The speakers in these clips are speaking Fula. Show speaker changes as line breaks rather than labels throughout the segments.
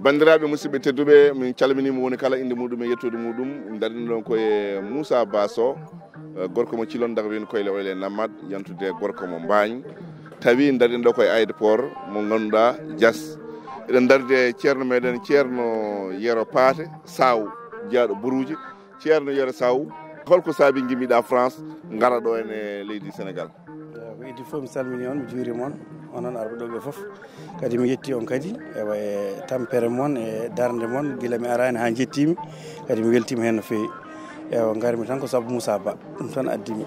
bandiraɓe musidɓe tedduɓe min calminima woni kala inde muɗum e yettude muɗum darini ɗon koye Moussa Basso gorko mo cilon daga wiyno koyle oyle Namad yantude gorko mo Mbagne tawi darini ɗo koye aéroport mo ganduɗa Dias eɗen darde ceerno meɗen ceerno Yero Paate Saw jeeyaɗo Buruji ceerno Yero Saw holko saabi gimmiɗa France gara ɗo ene leydi Sénégal.
Idi fof mi salmini on mi juuri moon onon arɓe ɗo ɓe fof kadi mi yetti on kadi ewa e tampere moon e darde moon gila mi arani ha jettimi kadi mi weltima hen no fewi ewa garmi tan ko saabu Moussa Ba ɗum tan addimi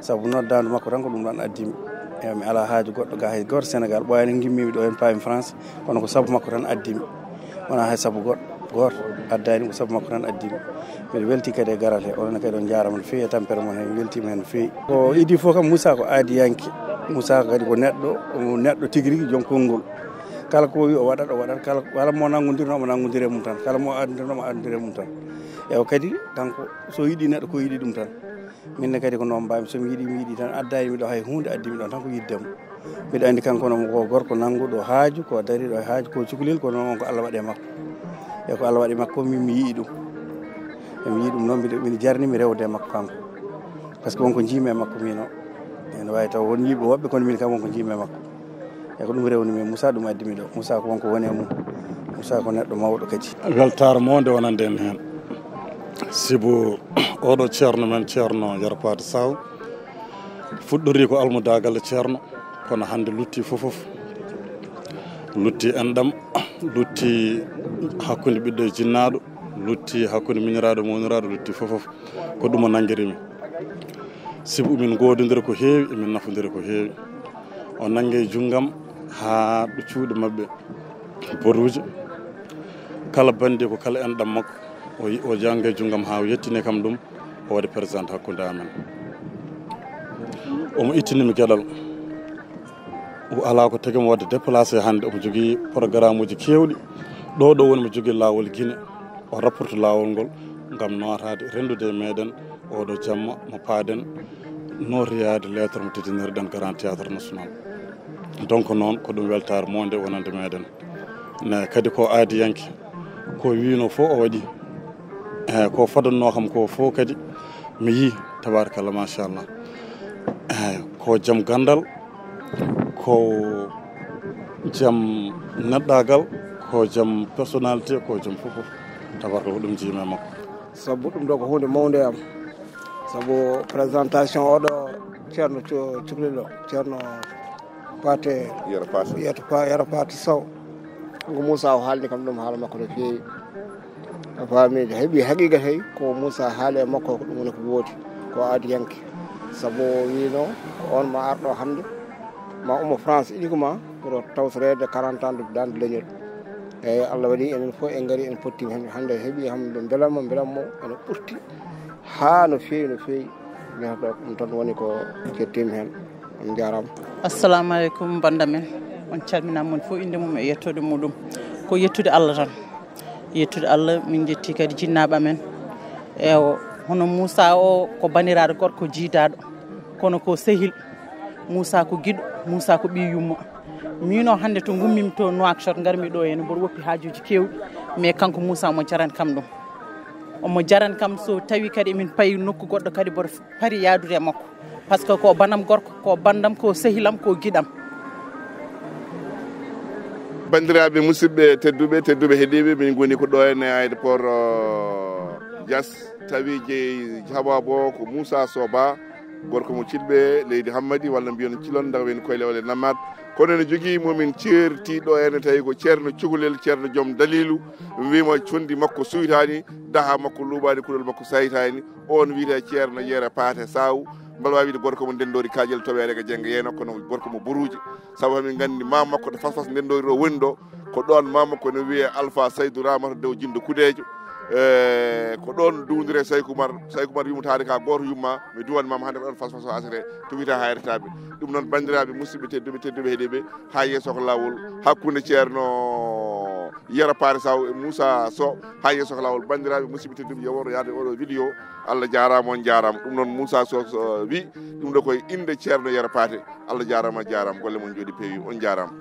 saabu noddandu makko tan ko ɗum ɗon addimi ewa mi ala haaju goɗɗo ga hay goto Sénégal ɓoyani gimmimi ɗo hen paami France kono ko saabu makko tan addimi wona hay saabu goto addani ko saabu makko tan addimi mbiɗa welti kadi e garal he onon kadi on jarama no fewi e tampere moon hen mi weltima hen no fewi ko idi fof kam Moussa ko aadiyanke Moussa kadi ko neɗɗo tigui rigui joom konngol kala ko wi o waɗat kala mo nanggodirno omo nanggodire mum tan kala mo addirno omo addire mum tan ewa kadi kanko so yiiɗi neɗɗo ko yiiɗi ɗum tan minne kadi ko noon mbami somi yiiɗi mi yiiɗi tan addani miɗo hay hunde addimi ɗon tan ko yiddemo mbiɗa andi kanko noon ko gorko nangguɗo haaju ko dariɗo e haaju ko cukalel ko noon ko Allah waɗe makko e ko Allah waɗi makko min mi yii ɗum mi yii ɗum noon mbiɗa jarnimi rewde makko kanko par ce que wonko jiimi e makko min o ene wawi taw won yiɓe woɓɓe kono min kam wonko jiimi e makko e ko ɗum rewnimi Moussa ɗum addimi ɗo Moussa ko wonko woni e mum Moussa ko neɗɗo mawɗo kadi
weltare monde wonande en hen sibo oɗo ceerno men ceerno Yero Paate Saw fuɗɗori ko almudagal ceerno kono hande lutti fof lutti enɗam lutti hakkude ɓiɗɗo e jinnaɗo lutti hakkude miñiraɗo e moniraɗo lutti fof ko ɗum o nanguirimi sibu min gododira ko heewi emin nafodira ko heewi o nangue junggam ha ɗo cuuɗe mabɓe boruji kala bandi ko kala enɗam makko o jangge junggam ha o yettini kam ɗum o waɗi présidente hakkude amen omo ittinimi gueɗal o ala ko tagui mo wadde déplacé hande omo jogui programme uji kewɗi ɗo woni mo jogui lawol Guinée o rapporte lawol ngol gam notade rendude e meɗen oɗo jamma mo paaden notoyade lettre mo teddinirɗen grand théâtre national donc noon ko ɗum weltare monde wonande meɗen ne kadi ko aadiyanke ko wino fo o waɗi eyyi ko fadanno kam ko fo kadi mi yi tabarakallah machallah eyyi ko jaam gandal ko jaam neɗɗagal ko jaam personnalité ko jaam fofof tabarakallah ko ɗum jiime makko
sabu ɗum ɗo ko hunde mawde am sabu présentation oɗo ceerno cuklilo ceerno pate yero pate sow ko Moussa o haalni kam ɗum haala makko no feewi a faami heeɓi haqiqa hey ko Moussa haali e makko ko ɗum woni ko woodi ko aadiyanke sabu wino on ma arɗo hannde ma ummo France uniquement pour tawtorede 40 ans de dande leñol eyyi Allah waɗi enen fof en gaari en pottima hen hannde heeɓi hamɓe beelammo ene ɓurti ha no feewi neɗɗo ɗum tan woni ko kettima hen on jarama.
Assalamu aleykum banda men on calminama mon fof inde mum e yettode muɗum ko yettude Allah tan yettude Allah min jetti kadi jinnaɓe amen e hono Moussa o ko baniraɗo gorko jiidaɗo kono ko sehil Moussa ko guiɗo Moussa ko ɓi yumma mino hande to gummimi to Nouakchott garmi ɗo ene mboɗo woppi hajuji kewɗi mais kanko Moussa omo jarani kam ɗum omo jarani kam so tawi kadi emin payi nokku goɗɗo kadi mboɗo paari yadude e makko par ce que ko banam gorko ko bandam ko sehilam ko guiɗam.
bandiraɓe musidɓe tedduɓe heeɗiɓe min goni ko ɗo henne aéroport Dias tawi jeeyi haɓabo ko Moussa Soba gorko mo cilɓe leydi Hammadi walla mbiyon cilon daga wen koye lewle Namad kono ene jogui momin certiɗo ene tawi ko ceerno cukalel ceerno joom dalilu wima condi makko suytani daha makko luuɓani kuɗol makko saytani on wiyete ceerno Yero Paté Saw mbal wawi wiide gorko mo ndendori kaƴel toɓere ko jengga yeno kono gorko mo boruji saabu hamin gandi mam makko to fasfas ndendori ɗo woni ɗo ko ɗon mam makko ne wiye Alpha Saydou Ramata Dew Jindo Kudejo ko ɗon duwdire Saykoumar yummatade ka goto yumma mi duwan mama hande ko ɗon fasfas o asete to wiyata hayretaɓe ɗum noon bandiraɓe musidɓe tedduɓe heeɗiɓe ha yesso ko lawol hakkude ceerno Yero Paté Saw e Moussa Sow ha yesso ko lawol bandiraɓe musidɓe tedduɓe yo woto yaade oɗo vidéo Allah jarama on jarama ɗum noon Moussa Sow wi ɗum ɗo koye inde ceerno Yero Paté Allah jarama golle mon jooɗi peewi on jarama.